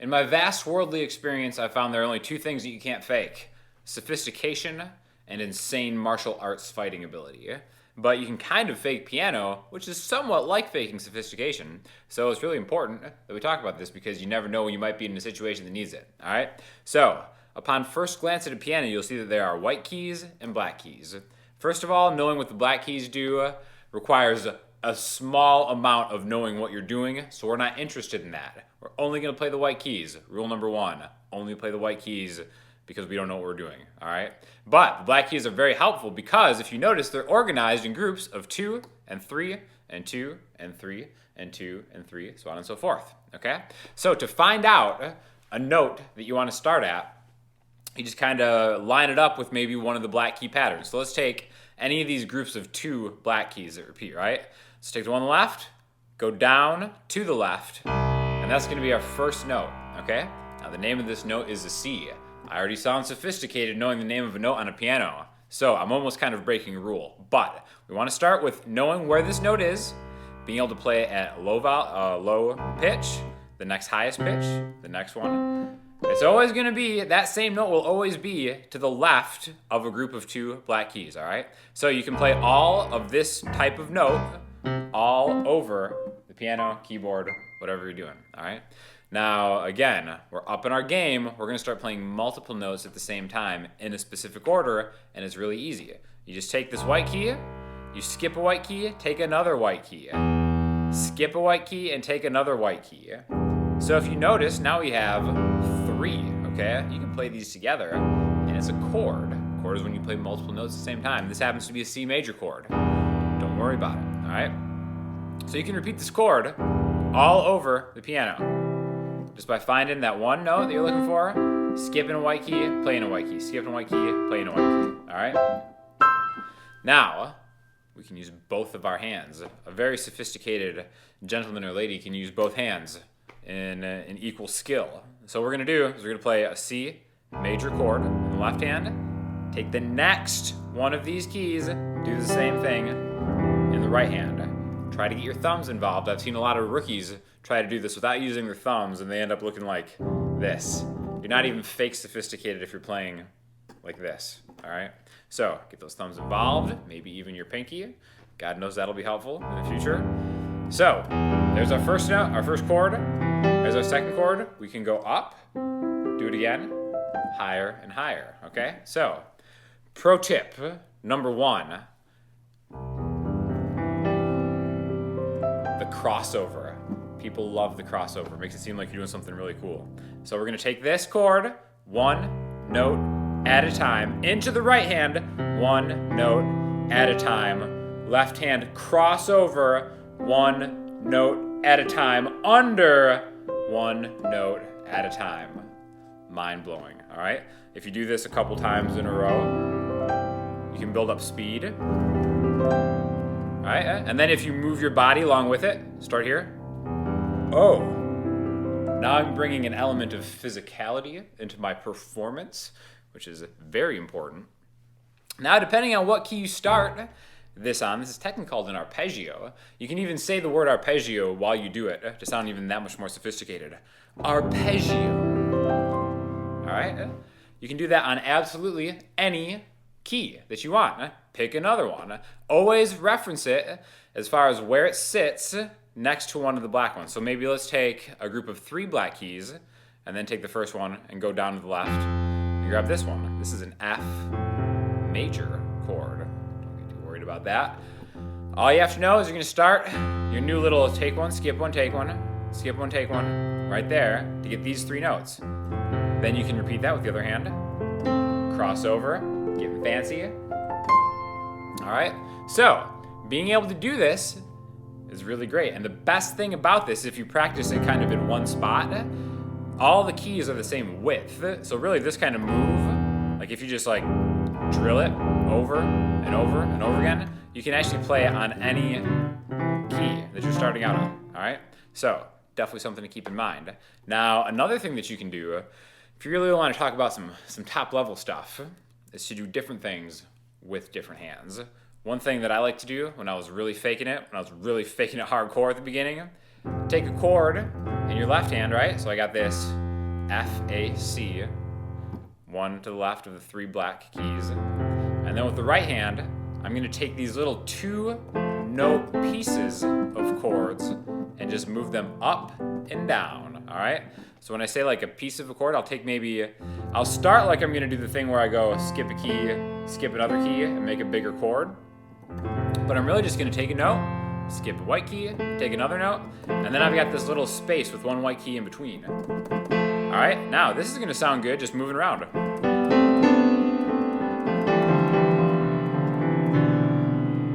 In my vast worldly experience, I found there are only two things that you can't fake: sophistication and insane martial arts fighting ability. But you can kind of fake piano, which is somewhat like faking sophistication. So it's really important that we talk about this because you never know when you might be in a situation that needs it. All right? So, upon first glance at a piano, you'll see that there are white keys and black keys. First of all, knowing what the black keys do requires a small amount of knowing what you're doing, so we're not interested in that. We're only going to play the white keys. Rule number one, only play the white keys because we don't know what we're doing, all right? But the black keys are very helpful because if you notice, they're organized in groups of 2 and 3 and 2 and 3 and 2 and 3, so on and so forth, okay? So to find out a note that you want to start at, you just kind of line it up with maybe one of the black key patterns. So let's take any of these groups of 2 black keys that repeat, right? Let's take the one on the left, go down to the left, and that's going to be our first note, okay? Now the name of this note is a C. I already sound sophisticated knowing the name of a note on a piano, so I'm almost kind of breaking a rule. But we want to start with knowing where this note is, being able to play it at low pitch, the next highest pitch, the next one. It's always going to be, that same note will always be to the left of a group of 2 black keys, all right? So you can play all of this type of note all over the piano, keyboard, whatever you're doing, all right? Now, again, we're up in our game. We're going to start playing multiple notes at the same time in a specific order, and it's really easy. You just take this white key, you skip a white key, take another white key, skip a white key, and take another white key. So if you notice, now we have 3, okay? You can play these together, and it's a chord. A chord is when you play multiple notes at the same time. This happens to be a C major chord. Don't worry about it, all right? So you can repeat this chord all over the piano just by finding that one note that you're looking for, skipping a white key, playing a white key, skipping a white key, playing a white key, all right? Now, we can use both of our hands. A very sophisticated gentleman or lady can use both hands in an equal skill. So what we're going to do is we're going to play a C major chord in the left hand, take the next one of these keys, do the same thing in the right hand. Try to get your thumbs involved. I've seen a lot of rookies try to do this without using their thumbs, and they end up looking like this. You're not even fake sophisticated if you're playing like this, all right? So get those thumbs involved, maybe even your pinky. God knows that'll be helpful in the future. So there's our first note, our first chord. There's our second chord. We can go up, do it again, higher and higher, okay? So pro tip number 1, the crossover. People love the crossover. It makes it seem like you're doing something really cool. So we're going to take this chord, 1 note at a time, into the right hand, 1 note at a time. Left hand crossover, 1 note at a time, under 1 note at a time. Mind-blowing, all right? If you do this a couple times in a row, you can build up speed. All right, and then if you move your body along with it, start here. Oh, now I'm bringing an element of physicality into my performance, which is very important. Now, depending on what key you start this on, this is technically called an arpeggio. You can even say the word arpeggio while you do it to sound even that much more sophisticated. Arpeggio. All right, you can do that on absolutely any key that you want. Pick another one. Always reference it as far as where it sits next to one of the black ones. So maybe let's take a group of 3 black keys and then take the first one and go down to the left and grab this one. This is an F major chord. Don't get too worried about that. All you have to know is you're going to start your new little take one, skip one, take one, skip one, take one, right there to get these 3 notes. Then you can repeat that with the other hand. Crossover, getting fancy. All right, so being able to do this is really great. And the best thing about this, if you practice it kind of in one spot, all the keys are the same width. So really this kind of move, like if you just like drill it over and over and over again, you can actually play it on any key that you're starting out on, all right? So definitely something to keep in mind. Now, another thing that you can do, if you really want to talk about some top level stuff, is to do different things with different hands. One thing that I like to do when I was really faking it hardcore at the beginning, take a chord in your left hand, right? So I got this F, A, C, one to the left of the 3 black keys. And then with the right hand, I'm gonna take these little 2-note pieces of chords and just move them up and down, all right? So when I say like a piece of a chord, I'll start like I'm gonna do the thing where I go skip a key, skip another key, and make a bigger chord. But I'm really just gonna take a note, skip a white key, take another note, and then I've got this little space with one white key in between. All right, now this is gonna sound good just moving around.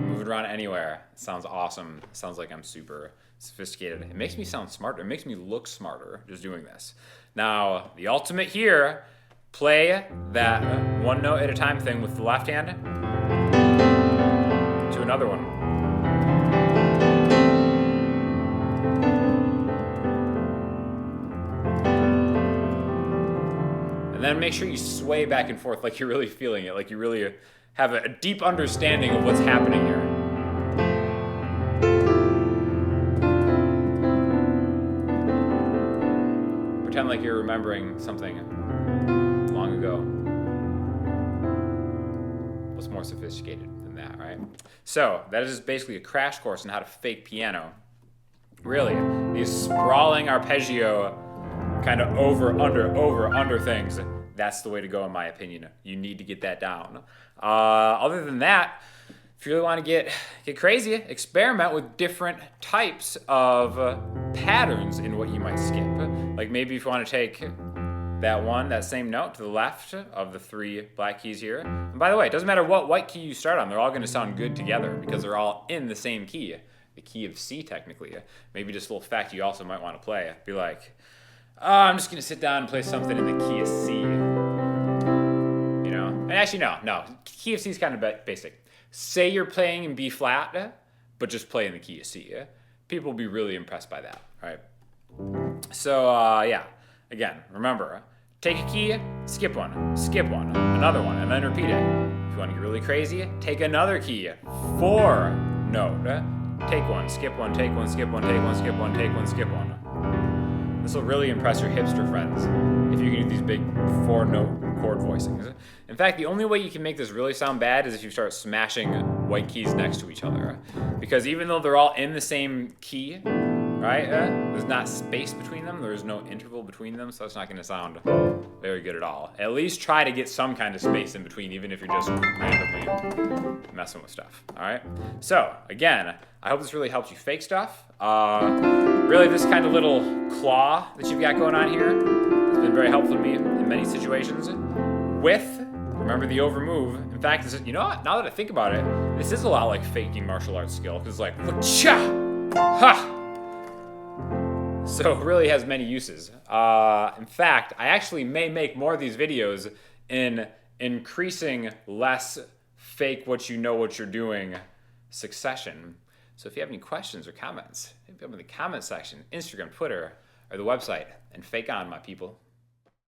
Moving around anywhere. It sounds awesome. It sounds like I'm super sophisticated. It makes me sound smarter. It makes me look smarter just doing this. Now, the ultimate here, play that 1 note at a time thing with the left hand to another one. And then make sure you sway back and forth like you're really feeling it, like you really have a deep understanding of what's happening here. Pretend like you're remembering something long ago. What's more sophisticated than that, right? So that is basically a crash course on how to fake piano. Really, these sprawling arpeggio kind of over, under things. That's the way to go, in my opinion. You need to get that down. Other than that, if you really want to get crazy, experiment with different types of patterns in what you might skip. Like maybe if you want to take that same note to the left of the 3 black keys here. And by the way, it doesn't matter what white key you start on, they're all going to sound good together because they're all in the same key, the key of C technically. Maybe just a little fact you also might want to play. Be like, oh, I'm just going to sit down and play something in the key of C. You know? And actually, no. Key of C is kind of basic. Say you're playing in B flat, but just play in the key of C. People will be really impressed by that, right? So, yeah. Again, remember, take a key, skip one, another one, and then repeat it. If you want to get really crazy, take another key, 4 note. Take one, skip one, take one, skip one, take one, skip one, take one, skip one. This will really impress your hipster friends if you can do these big 4-note chord voicings. In fact, the only way you can make this really sound bad is if you start smashing white keys next to each other. Because even though they're all in the same key, right, there's not space between them, there's no interval between them, so it's not going to sound very good at all. At least try to get some kind of space in between, even if you're just randomly messing with stuff, all right? So, again, I hope this really helps you fake stuff. Really, this kind of little claw that you've got going on here has been very helpful to me in many situations. Remember the over move. In fact, you know what? Now that I think about it, this is a lot like faking martial arts skill, because it's like, cha, ha. So it really has many uses. In fact, I actually may make more of these videos in increasing less fake what you know what you're doing succession. So if you have any questions or comments, hit me up in the comment section, Instagram, Twitter, or the website, and fake on, my people.